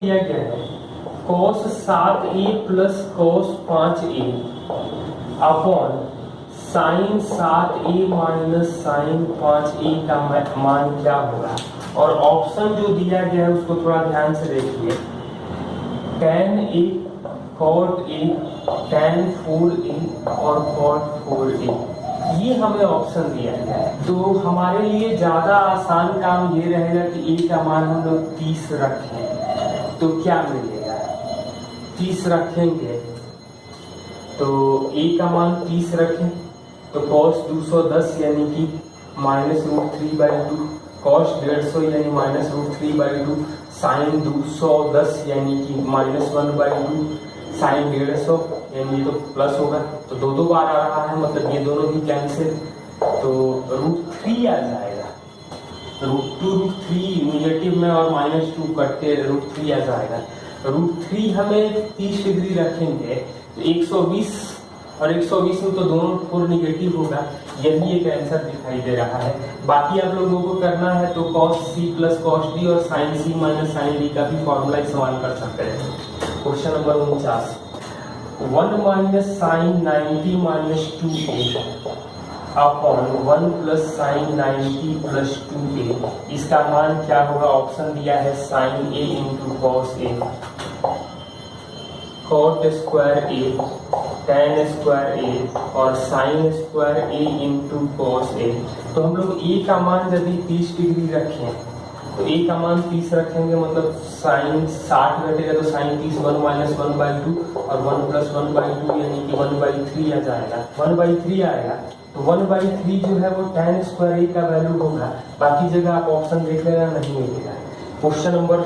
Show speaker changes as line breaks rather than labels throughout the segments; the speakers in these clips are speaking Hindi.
दिया गया है cos 7a plus cos 5a upon sine 7a minus sine 5a का मान क्या होगा। और ऑप्शन जो दिया गया है उसको थोड़ा ध्यान से देखिए। tan a cot a tan 4a और cot 4a, ये हमें ऑप्शन दिया गया है। तो हमारे लिए ज्यादा आसान काम ये रहेगा कि a का मान हम लोग 30 रखें। तो क्या मिलेगा, 30 रखेंगे तो a का मान 30 रखें तो cos 210 यानी कि -√3/2, cos 150 यानी -√3/2, sin 210 यानी कि -1/2, sin 150 यानी तो प्लस होगा तो दो बार आ रहा है, मतलब ये दोनों भी कैंसिल, तो √3 आ जाएगा। √2 निगेटिव में और -2 करके √3 आ जाएगा। √3 हमें 30 डिग्री रखेंगे तो 120 और 120 में तो दोनों 4 निगेटिव होगा, यही एक आंसर दिखाई दे रहा है। बाकी आप लोगों को करना है तो cos c plus cos d और sin c minus sin d का भी फॉर्मूला इस्तेमाल कर सकते हैं। Question number 49, 1 minus sine 90 minus 2a upon 1 plus sine 90 plus 2a, इसका मान क्या होगा। ऑप्शन दिया है sine a into cos a, cot square a, tan square a और sine square a into cos a। तो हम लोग a का मान यदि 30 डिग्री रखें तो a का मान 30 रखेंगे, मतलब साइन 60 घटेगा तो साइन 30 1 माइनस 1/2 और 1 प्लस 1/2 यानी कि 1/3 आ जाएगा, 1/3 आएगा। तो 1/3 जो है वो tan स्क्वायर a का वैल्यू होगा। बाकी जगह आप ऑप्शन देख लेना, नहीं मिलेगा। क्वेश्चन नंबर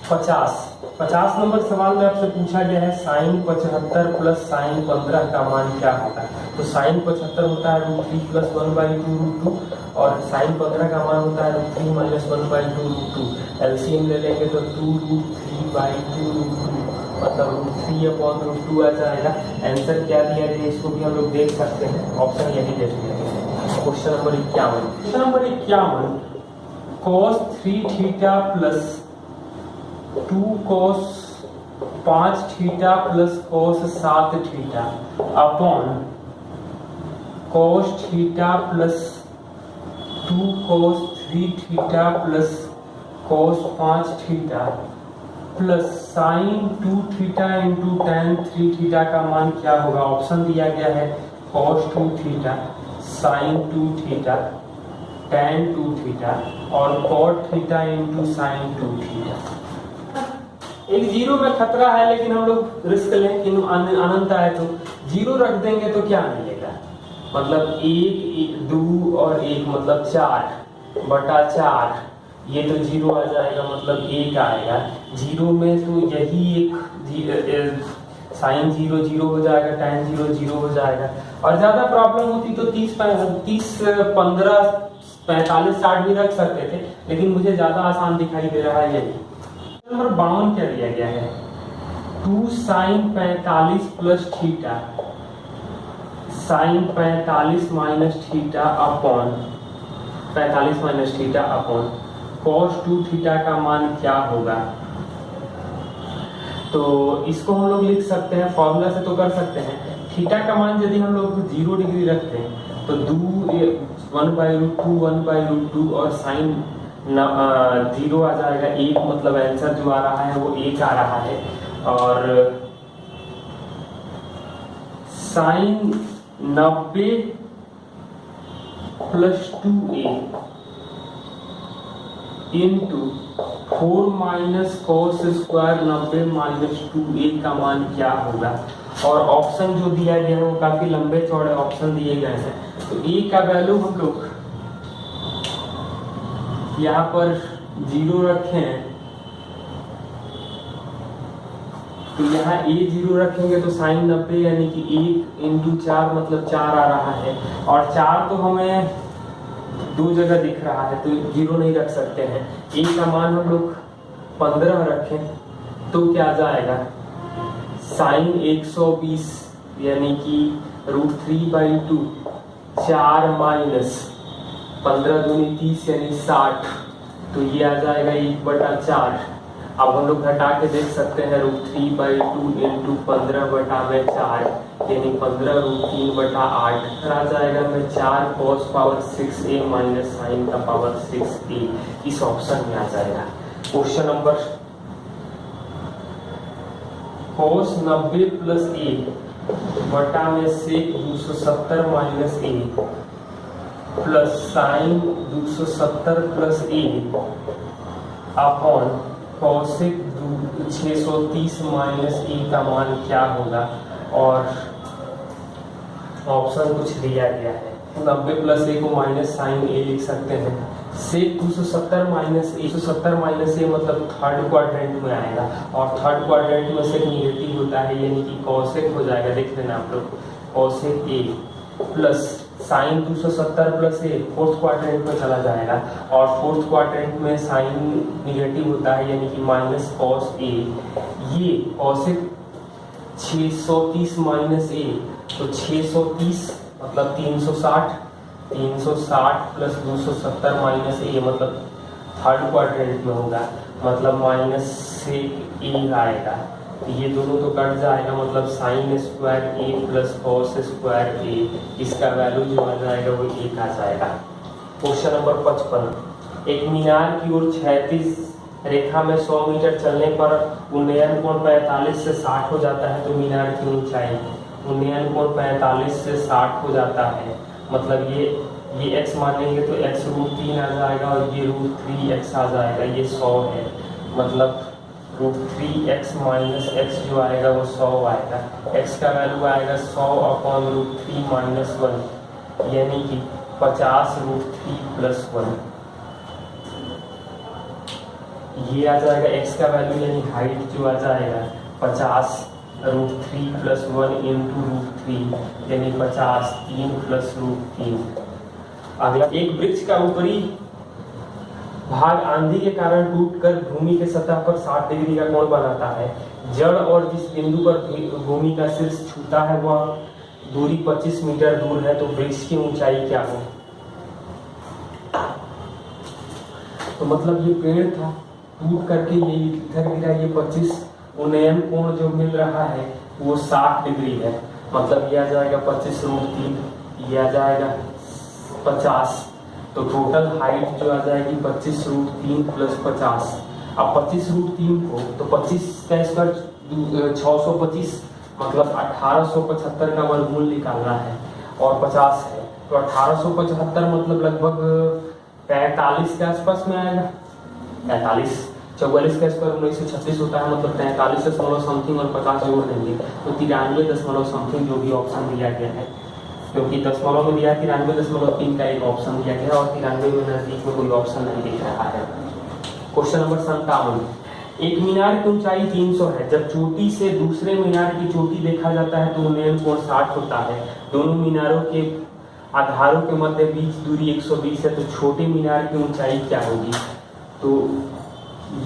50 नंबर सवाल में आपसे पूछा गया है साइन 75 प्लस साइन 15 का मान क्या होगा। तो साइन 75 होता है √3 प्लस 1/2 और साइन 15 का मान होता है √3 माइनस 1/2 एलसीएम ले लेंगे तो 2√3/2 मतलब √3/2 आ जाएगा। आंसर क्या दिया जाए इसको भी हम लोग देख सकते हैं, ऑप्शन यही देख लिया। Question number 51 cos 3 theta plus 2 cos 5 theta plus cos 7 theta upon cos theta plus 2 cos 3 theta plus cos 5 theta plus sign 2 theta into tan 3 theta का मान क्या होगा। ऑप्शन दिया गया है cos 2 theta, sine 2 theta, tan 2 theta और cot theta into sine 2 theta. एक जीरो में खतरा है लेकिन हम लोग रिस्क लें कि अनंत है तो जीरो रख देंगे तो क्या मिलेगा, मतलब 1 2 और 1 मतलब 4/4, ये तो जीरो आ जाएगा मतलब 1 आएगा। जीरो में तो यही एक साइन 0 0 हो जाएगा, tan 0 0 हो जाएगा। और ज्यादा प्रॉब्लम होती तो 30 15 45 60 भी रख सकते थे, लेकिन मुझे ज्यादा आसान दिखाई दे रहा है यही। नंबर 52 क्या दिया गया है 2 sine 45 plus theta sine 45 minus theta upon 45 minus theta upon cos 2 theta का मान क्या होगा। तो इसको हम लोग लिख सकते हैं, फॉर्मूला से तो कर सकते हैं। थीटा का मान यदि हम लोग 0 डिग्री रखते हैं तो 1/√2 और साइन 0 आ जाएगा, 1 मतलब आंसर जो आ रहा है वो 1 आ रहा है। और sine 90 plus 2a into 4 minus cos square 90 minus 2a का मान क्या होगा। और ऑप्शन जो दिया गया है वो काफी लंबे चौड़े ऑप्शन दिए गए हैं। तो a का वैल्यू हम लोग यहाँ पर 0 रखें तो यहाँ a 0 रखेंगे तो साइन 90 यानी कि 1 इंटू 4 मतलब 4 आ रहा है। और 4 तो हमें 2 जगह दिख रहा है तो 0 नहीं रख सकते हैं। a का मान हम लोग 15 रखें तो क्या आ जाएगा साइन 120 यानी कि √3/2 4 माइनस 15 दूनी 30 यानी 60, तो ये आ जाएगा 1/4 अब हम लोग घटा के देख सकते हैं √3/2 इंटू 15/4 यानी 15√3/8 आ जाएगा में 4 cos power 6a minus sine का पावर 6a इस ऑप्शन में आ जाएगा। Question number cos 90 plus a बटा में sec 270 माइनस a plus sine 270 plus a upon cosec 630 minus a का मान क्या होगा, और ऑप्शन कुछ दिया गया है। 90 प्लस a को माइनस साइन a लिख सकते हैं। सेक 270 माइनस a, 270 माइनस a मतलब थर्ड क्वाड्रेंट में आएगा, और थर्ड क्वाड्रेंट में से निगेटिव होता है यानी कि कॉसेक हो जाएगा। देख लेना आप लोग, cosec a plus sine 270 plus a fourth quadrant में चला जाएगा, और फोर्थ क्वाड्रेंट में साइन निगेटिव होता है यानी कि माइनस कॉस a। ये कॉसेक 630 माइनस a तो 630 मतलब 360 प्लस 270 माइनस a मतलब थर्ड क्वाड्रेंट में होगा, मतलब माइनस सेक a आएगा। ये दोनों तो कट जाएगा, मतलब sign square a plus cos square a, इसका वैल्यू जो आ जाएगा वो 1 आ जाएगा। क्वेश्चन नंबर 55, एक मीनार की ओर क्षैतिज रेखा में 100 मीटर चलने पर उन्नयन कोण 45 से 60 हो जाता है, तो मीनार की ऊंचाई उन्नयन कोण 45 से 60 हो जाता है। मतलब ये x मानेंगे तो x √3 आ जाएगा, और ये √3x आ जाएगा। ये 100 है, मतलब √3x माइनस x जो आएगा वो 100 आएगा। x का वैल्यू आएगा 100 अपॉन √3 माइनस 1 यानी कि 50 √3 प्लस 1। ये आ जाएगा x का वैल्यू यानी हाइट जो आ जाएगा 50 √3 प्लस 1 इंटू √3 यानी 50 3 प्लस √3। अगला, एक वृक्ष का ऊपरी भाग आंधी के कारण टूटकर भूमि के सतह पर 60 डिग्री का कोण बनाता है। जड़ और जिस बिंदु पर भूमि का शीर्ष छूता है वह दूरी 25 मीटर दूर है, तो वृक्ष की ऊंचाई क्या हो। तो मतलब ये पेड़ था, टूट करके ये इधर गिरा, ये 25, उन्नयन कोण जो मिल रहा है वो 60 डिग्री है, मतलब ये आ जाएगा 25 √3, ये आ जाएगा 50, तो टोटल हाइट जो आ जाएगी 25 √3 प्लस 50। अब 25 √3 को तो 25 का स्क्वायर 625 मतलब 1875 का वर्गमूल निकालना है, और 50 है तो 1875 मतलब लगभग 45 के आसपास में आएगा। 45 44 का स्क्वायर 1936 होता है, मतलब 43 दशमलव समथिंग और 50 जोड़ देंगे तो 93 दशमलव समथिंग, जो भी ऑप्शन दिया गया है, क्योंकि दशमलव में दिया 93.3 का एक ऑप्शन दिया गया, और 93 में नजदीक में कोई ऑप्शन नहीं दिख रहा है। क्वेश्चन नंबर 57, एक मीनार की ऊंचाई 300 है। जब चोटी से दूसरे मीनार की चोटी देखा जाता है तो उन्नयन कोण 60 होता है। दोनों मीनारों के आधारों के मध्य बीच दूरी 120 है, तो छोटे मीनार की ऊंचाई क्या होगी। तो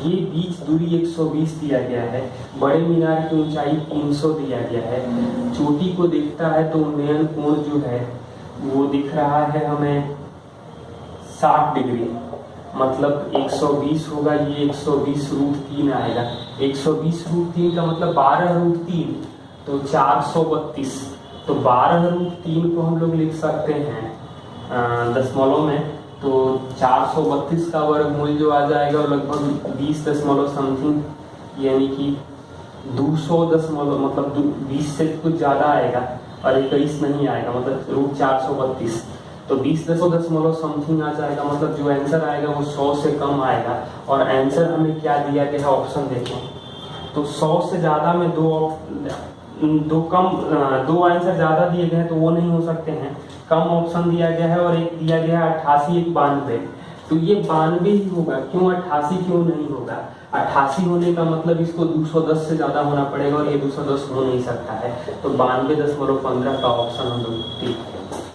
ये बीच दूरी 120 दिया गया है, बड़े मीनार की ऊंचाई 300 दिया गया है। चोटी को देखता है तो उन्नयन कोण जो है वो दिख रहा है हमें 60 डिग्री, मतलब 120 होगा, ये 120 √3 आएगा। 120 √3 का मतलब 12 √3 तो 432, तो 12 √3 को हम लोग लिख सकते हैं दशमलव में, तो 432 का वर्गमूल जो आ जाएगा वो लगभग 20 दशमलव समथिंग यानी कि 200 दशमलव, मतलब 20 से कुछ ज़्यादा आएगा, और 21 नहीं आएगा, मतलब √432 तो 20 दशमलव समथिंग आ जाएगा। मतलब जो आंसर आएगा वो 100 से कम आएगा। और आंसर हमें क्या दिया गया है, ऑप्शन देखें तो 100 से ज़्यादा में दो आंसर ज़्यादा दिए गए हैं तो वो नहीं हो सकते हैं। कम ऑप्शन दिया गया है, और एक दिया गया है 88, एक 92, तो ये 92 ही होगा। क्यों 88 क्यों नहीं होगा, 88 होने का मतलब इसको 210 से ज़्यादा होना पड़ेगा, और ये 210 हो नहीं सकता है, तो 92.15 का ऑप्शन हम लोग